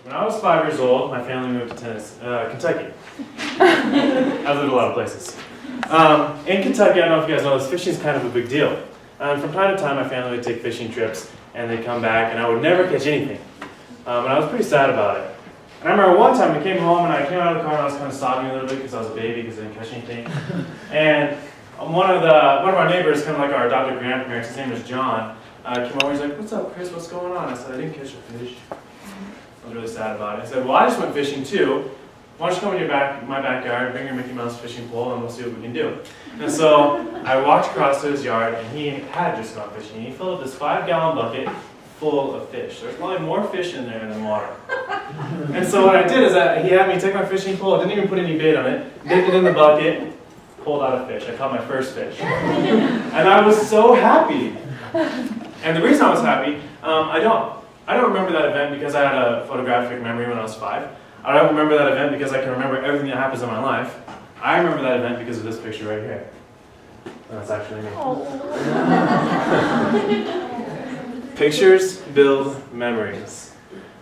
When I was 5 years old, my family moved to Kentucky. I've lived a lot of places. In Kentucky, I don't know if you guys know this, fishing is kind of a big deal. From time to time, my family would take fishing trips, and they'd come back, and I would never catch anything. And I was pretty sad about it. And I remember one time we came home, and I came out of the car, and I was kind of sobbing a little bit because I was a baby, because I didn't catch anything. And one of our neighbors, kind of like our adopted grandparents, his name was John, came over, he's like, "What's up, Chris, what's going on?" I said, "I didn't catch a fish." I was really sad about it. I said, "Well, I just went fishing too. Why don't you come in my backyard, bring your Mickey Mouse fishing pole, and we'll see what we can do." And so I walked across to his yard, and he had just gone fishing. He filled up this 5-gallon bucket full of fish. There's probably more fish in there than water. And so what I did is he had me take my fishing pole, I didn't even put any bait on it, dipped it in the bucket, pulled out a fish. I caught my first fish. And I was so happy. And the reason I was happy, I don't remember that event because I had a photographic memory when I was 5. I don't remember that event because I can remember everything that happens in my life. I remember that event because of this picture right here. And that's actually me. Pictures build memories.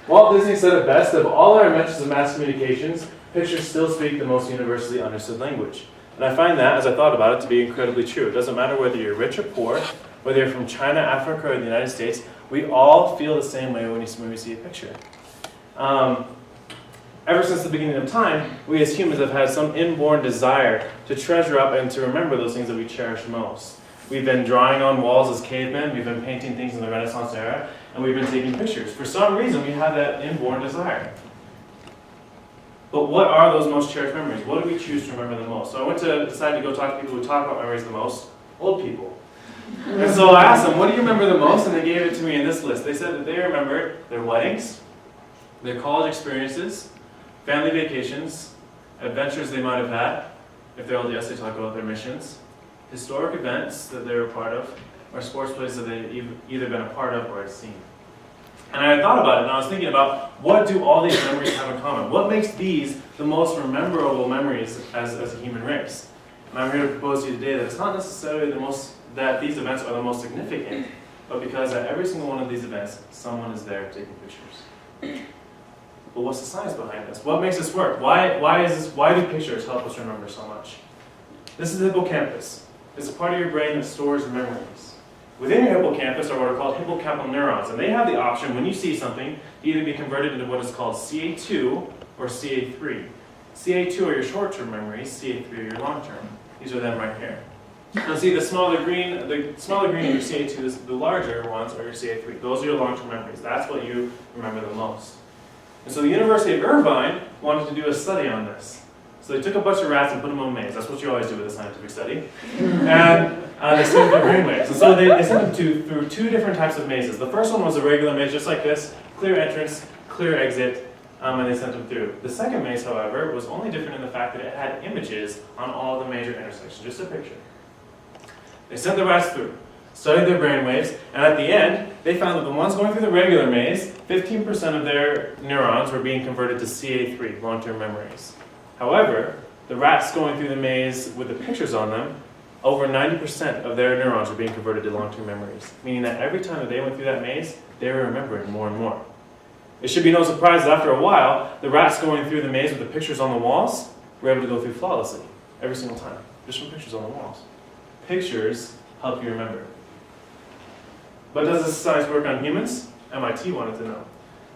Walt Disney said it best, of all our inventions of mass communications, pictures still speak the most universally understood language. And I find that, as I thought about it, to be incredibly true. It doesn't matter whether you're rich or poor, whether you're from China, Africa, or the United States, we all feel the same way when we see a picture. Ever since the beginning of time, we as humans have had some inborn desire to treasure up and to remember those things that we cherish most. We've been drawing on walls as cavemen, we've been painting things in the Renaissance era, and we've been taking pictures. For some reason, we have that inborn desire. But what are those most cherished memories? What do we choose to remember the most? So I decided to go talk to people who talk about memories the most, old people. And so I asked them, what do you remember the most? And they gave it to me in this list. They said that they remembered their weddings, their college experiences, family vacations, adventures they might have had. If they're LDS, they talk about their missions, historic events that they were a part of, or sports plays that they've either been a part of or had seen. And I thought about it, and I was thinking about, what do all these memories have in common? What makes these the most memorable memories as a human race? And I'm here to propose to you today that it's not necessarily that these events are the most significant, but because at every single one of these events, someone is there taking pictures. But what's the science behind this? What makes this work? Why do pictures help us remember so much? This is the hippocampus. It's a part of your brain that stores memories. Within your hippocampus are what are called hippocampal neurons, and they have the option, when you see something, to either be converted into what is called CA2 or CA3. CA2 are your short-term memories, CA3 are your long-term. These are them right here. Now see, the smaller green of your CA2, the larger ones are your CA3. Those are your long-term memories. That's what you remember the most. And so the University of Irvine wanted to do a study on this. So they took a bunch of rats and put them in a maze. That's what you always do with a scientific study. And they studied their brainwaves. And so they sent them through 2 different types of mazes. The first one was a regular maze, just like this, clear entrance, clear exit, and they sent them through. The second maze, however, was only different in the fact that it had images on all the major intersections, just a picture. They sent the rats through, studied their brainwaves, and at the end, they found that the ones going through the regular maze, 15% of their neurons were being converted to CA3, long-term memories. However, the rats going through the maze with the pictures on them, over 90% of their neurons were being converted to long-term memories, meaning that every time that they went through that maze, they were remembering more and more. It should be no surprise that after a while, the rats going through the maze with the pictures on the walls were able to go through flawlessly, every single time, just from pictures on the walls. Pictures help you remember. But does this science work on humans? MIT wanted to know.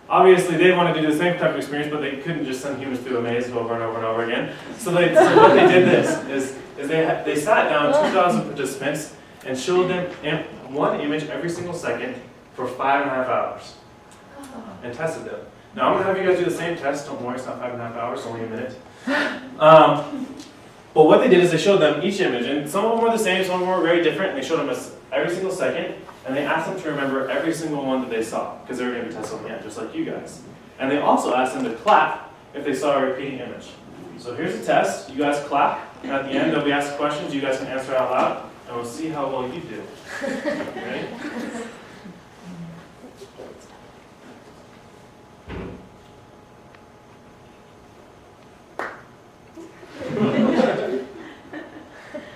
Obviously, they wanted to do the same type of experience, but they couldn't just send humans through a maze over and over and over again. So what they did is they sat down 2,000 participants and showed them one image every single second for 5.5 hours and tested them. Now, I'm going to have you guys do the same test. Don't worry, it's not 5.5 hours, it's only a minute. But what they did is they showed them each image, and some of them were the same, some of them were very different, and they showed them every single second, and they asked them to remember every single one that they saw, because they were going to be tested again, just like you guys. And they also asked them to clap if they saw a repeating image. So here's a test. You guys clap, and at the end they'll be asked questions. You guys can answer out loud, and we'll see how well you do. Ready?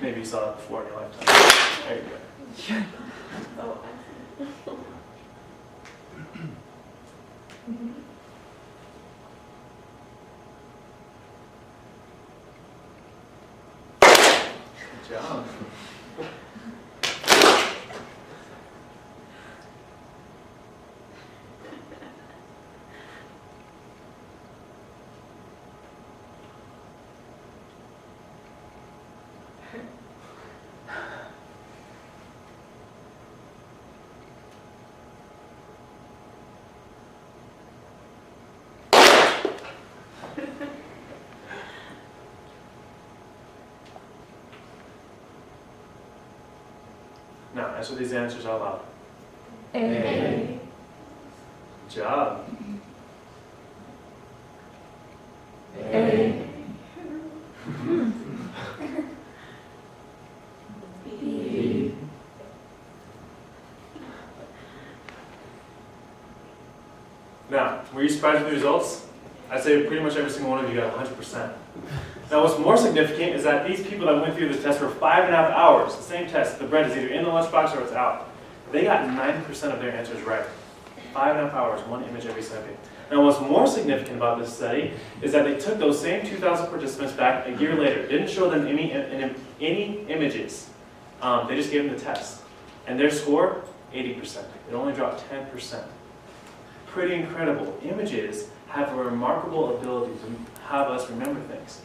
Maybe you saw it before in your lifetime. There you go. Good job. Now, answer these answers out loud. A. Good job. A. B. Now, were you surprised with the results? I'd say pretty much every single one of you got 100%. Now, what's more significant is that these people that went through this test for 5.5 hours, the same test, the bread is either in the lunchbox or it's out, they got 90% of their answers right. 5.5 hours, one image every second. Now, what's more significant about this study is that they took those same 2,000 participants back a year later, didn't show them any images. They just gave them the test. And their score, 80%. It only dropped 10%. Pretty incredible. Images have a remarkable ability to have us remember things.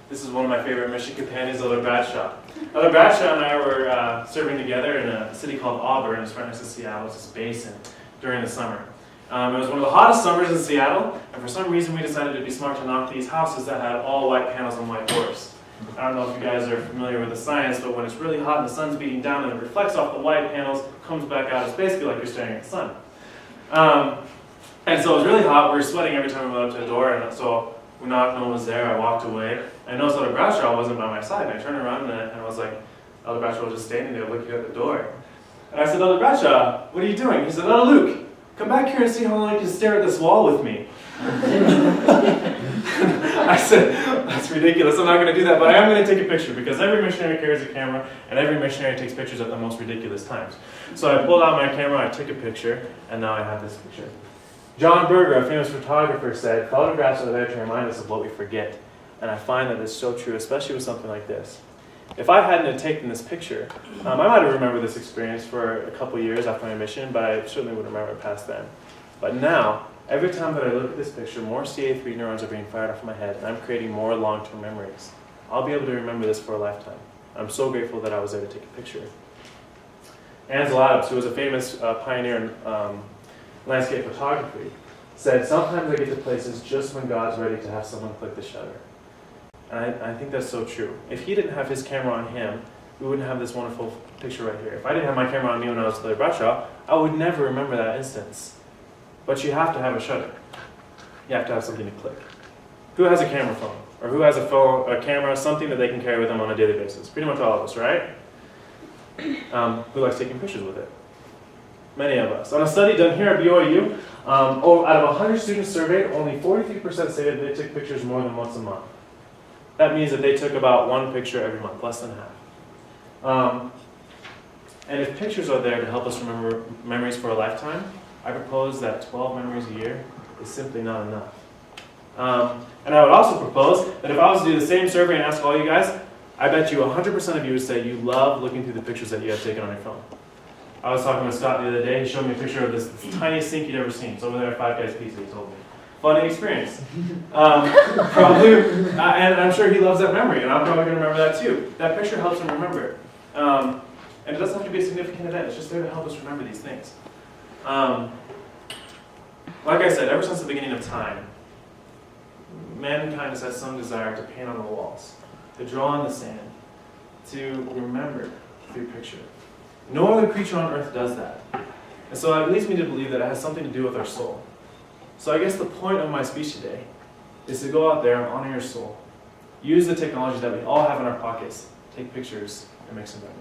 This is one of my favorite mission companions, Elder Bradshaw. Elder Bradshaw and I were serving together in a city called Auburn. It's right next to Seattle. It's this basin during the summer. It was one of the hottest summers in Seattle, and for some reason we decided to be smart to knock these houses that had all white panels and white doors. I don't know if you guys are familiar with the science, but when it's really hot and the sun's beating down and it reflects off the white panels, comes back out, it's basically like you're staring at the sun. And so it was really hot, we were sweating every time we went up to the door, and so we knocked, no one was there, I walked away. I noticed Elder Bradshaw wasn't by my side, and I turned around and I was like, Elder Bradshaw was just standing there looking at the door. And I said, Elder Bradshaw, what are you doing? He said, Elder Luke, come back here and see how long you can stare at this wall with me. I said, that's ridiculous, I'm not going to do that, but I am going to take a picture because every missionary carries a camera and every missionary takes pictures at the most ridiculous times. So I pulled out my camera, I took a picture, and now I have this picture. John Berger, a famous photographer, said, photographs are there to remind us of what we forget. And I find that it's so true, especially with something like this. If I hadn't have taken this picture, I might have remembered this experience for a couple years after my mission, but I certainly would remember it past then. But now, every time that I look at this picture, more CA3 neurons are being fired off in my head, and I'm creating more long-term memories. I'll be able to remember this for a lifetime. I'm so grateful that I was there to take a picture. Ansel Adams, who was a famous pioneer in landscape photography, said, sometimes I get to places just when God's ready to have someone click the shutter. And I think that's so true. If he didn't have his camera on him, we wouldn't have this wonderful picture right here. If I didn't have my camera on me when I was Elder Bradshaw, I would never remember that instance. But you have to have a shutter. You have to have something to click. Who has a camera phone? Or who has a camera, something that they can carry with them on a daily basis? Pretty much all of us, right? Who likes taking pictures with it? Many of us. On a study done here at BYU, out of 100 students surveyed, only 43% stated they took pictures more than once a month. That means that they took about one picture every month, less than half. And if pictures are there to help us remember memories for a lifetime, I propose that 12 memories a year is simply not enough. And I would also propose that if I was to do the same survey and ask all you guys, I bet you 100% of you would say you love looking through the pictures that you have taken on your phone. I was talking with Scott the other day, he showed me a picture of this tiniest sink he'd ever seen. It's over there at Five Guys Pizza, he told me. Funny experience. Probably, and I'm sure he loves that memory, and I'm probably going to remember that too. That picture helps him remember it. And it doesn't have to be a significant event, it's just there to help us remember these things. Like I said, ever since the beginning of time, mankind has had some desire to paint on the walls, to draw in the sand, to remember through picture. No other creature on earth does that. And so it leads me to believe that it has something to do with our soul. So I guess the point of my speech today is to go out there and honor your soul. Use the technology that we all have in our pockets. Take pictures and make some memories.